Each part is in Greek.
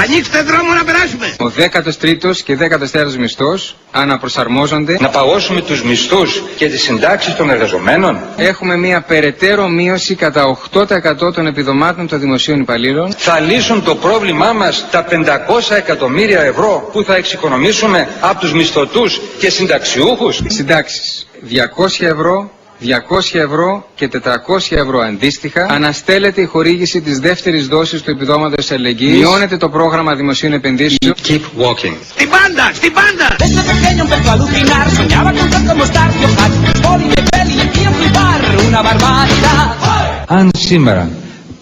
Ανοίξτε δρόμο να περάσουμε. Ο 13ος και 14ος μισθός αναπροσαρμόζονται. Να παγώσουμε τους μισθούς και τις συντάξεις των εργαζομένων. Έχουμε μια περαιτέρω μείωση κατά 8% των επιδομάτων των δημοσίων υπαλλήλων. Θα λύσουν το πρόβλημά μας τα 500 εκατομμύρια ευρώ που θα εξοικονομήσουμε από τους μισθωτούς και συνταξιούχους. Συντάξεις 200 ευρώ, 200 ευρώ και 400 ευρώ αντίστοιχα. Αναστέλλεται η χορήγηση της δεύτερης δόσης του επιδόματος αλληλεγγύης. Μειώνεται το πρόγραμμα δημοσίων επενδύσεων. Keep walking. Στην πάντα, στην πάντα. Αν σήμερα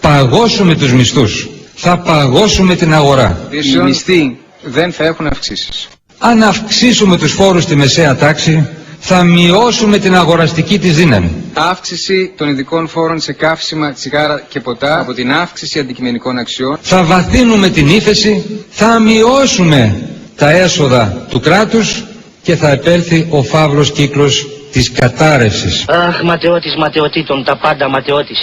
παγώσουμε τους μισθούς, θα παγώσουμε την αγορά. Οι μισθοί δεν θα έχουν αυξήσεις. Αν αυξήσουμε τους φόρους στη μεσαία τάξη, θα μειώσουμε την αγοραστική της δύναμη. Αύξηση των ειδικών φόρων σε καύσιμα, τσιγάρα και ποτά από την αύξηση αντικειμενικών αξιών. Θα βαθύνουμε την ύφεση, θα μειώσουμε τα έσοδα του κράτους και θα επέλθει ο φαύλος κύκλος της κατάρρευσης. Αχ, ματαιώτης ματαιωτήτων, τα πάντα ματαιώτης.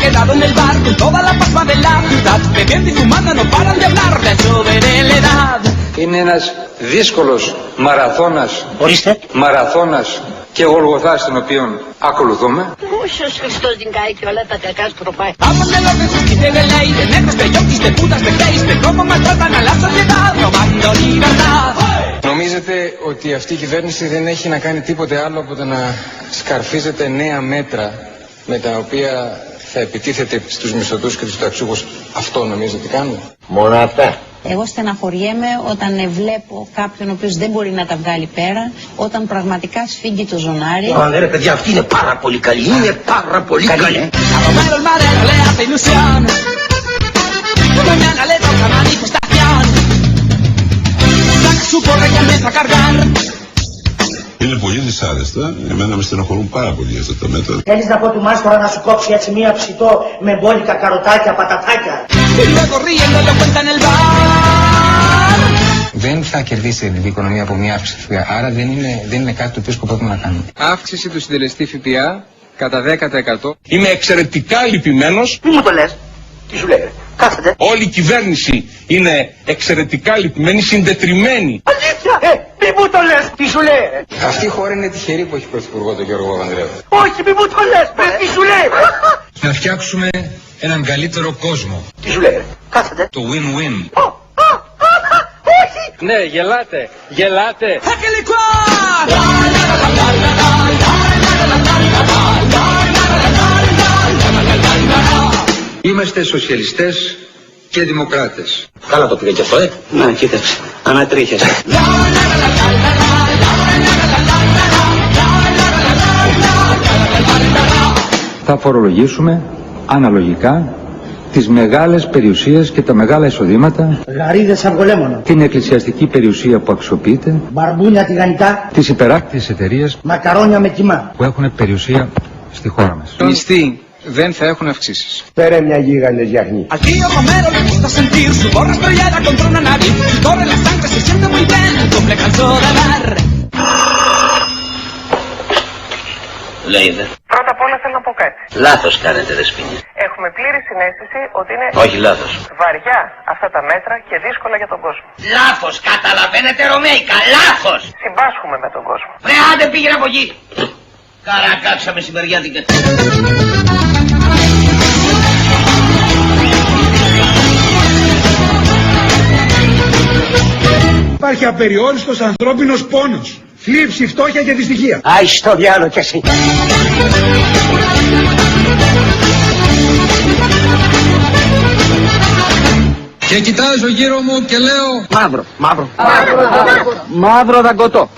Quedado en el bar con toda la pasma de la ciudad, bebiendo y fumando no paran de hablar del joven de la edad. Είναι ένας δύσκολος μαραθώνας. Ορίστε. Μαραθώνας και γολγοθάς τον οποίον ακολουθούμε. Ούσος Χριστός την κάει και όλα τα κακά σκροπάει. Háblame los de sus de ley, de negros, de yonkis, de putas, de gays, de cómo maltratan a la sociedad, robando libertad. Νομίζετε ότι αυτή η κυβέρνηση δεν έχει να κάνει τίποτε άλλο από το να σκαρφίζεται νέα μέτρα με τα οποία θα επιτίθεται στους μισθωτούς και τους ταξιούχους? Αυτό νομίζετε κάνουν? Μόνο αυτά. Εγώ στεναχωριέμαι όταν βλέπω κάποιον ο οποίος δεν μπορεί να τα βγάλει πέρα, όταν πραγματικά σφίγγει το ζωνάρι. Ω, ρε παιδιά, αυτή είναι πάρα πολύ καλή. Είναι πάρα πολύ καλή. Είναι πολύ δυσάρεστα. Εμένα με στενοχωρούν πάρα πολύ αυτά τα μέτρα. Θέλεις να πω του μάστορα να σου κόψει έτσι μία ψητό με μπόλικα, καροτάκια, πατατάκια? Δεν θα κερδίσει η ελληνική οικονομία από μια αύξηση ΦΠΑ, άρα δεν είναι κάτι το οποίο σκοπεύουμε να κάνουμε. Αύξηση του συντελεστή ΦΠΑ κατά 10%. Είμαι εξαιρετικά λυπημένος. Μη μου το λες. Τι σου λέει? Κάθετε. Όλη η κυβέρνηση είναι εξαιρετικά λυπημένη, συντετριμμένη. Αλήθεια! Μη μου το λες. Τι σου λέει? Αυτή η χώρα είναι τυχερή που έχει πρωθυπουργό τον Γιώργο Παπανδρέου. Όχι, μη μου το λες. Τι σου λέει? Να φτιάξουμε έναν καλύτερο κόσμο. Τι σου λέει? Κάθετε. Το win-win. Όχι! Ναι, γελάτε, γελάτε. Είμαστε σοσιαλιστές και δημοκράτες. Καλά το πήγε και αυτό, Να, κοίταξε. Ανατρίχεσαι. Θα φορολογήσουμε αναλογικά τις μεγάλες περιουσίες και τα μεγάλα εισοδήματα, Γαρίδες αυγολέμονο. την εκκλησιαστική περιουσία που αξιοποιείται, Μπαρμπούνια τηγανιτά. τις υπεράκτιες εταιρείες Μακαρόνια με κιμά. που έχουν περιουσία στη χώρα μας. Οι μισθοί δεν θα έχουν αυξήσεις. Φέρε μια γίγαντες γιαχνή. Al tío Romero le gusta sentir su gorra estrellada contra una nariz. Si corre la sangre se siente muy bien, cumple cansó de dar. Λέγεται. Πρώτα απ' όλα θέλω να πω κάτι. Λάθος κάνετε, Δεσποινή. Έχουμε πλήρη συναίσθηση ότι είναι Όχι λάθος. βαριά αυτά τα μέτρα και δύσκολα για τον κόσμο. Λάθος, καταλαβαίνετε Ρωμαίικα, λάθος. Συμπάσχουμε με τον κόσμο. Βρε άντε πήγαινε από εκεί. Καρακάξα μεσημεριάτικα. Υπάρχει απεριόριστος ανθρώπινος πόνος, θλίψη, φτώχεια και δυστυχία. Άι στο διάλο κι εσύ. Και κοιτάζω γύρω μου και λέω Μαύρο δαγκωτό.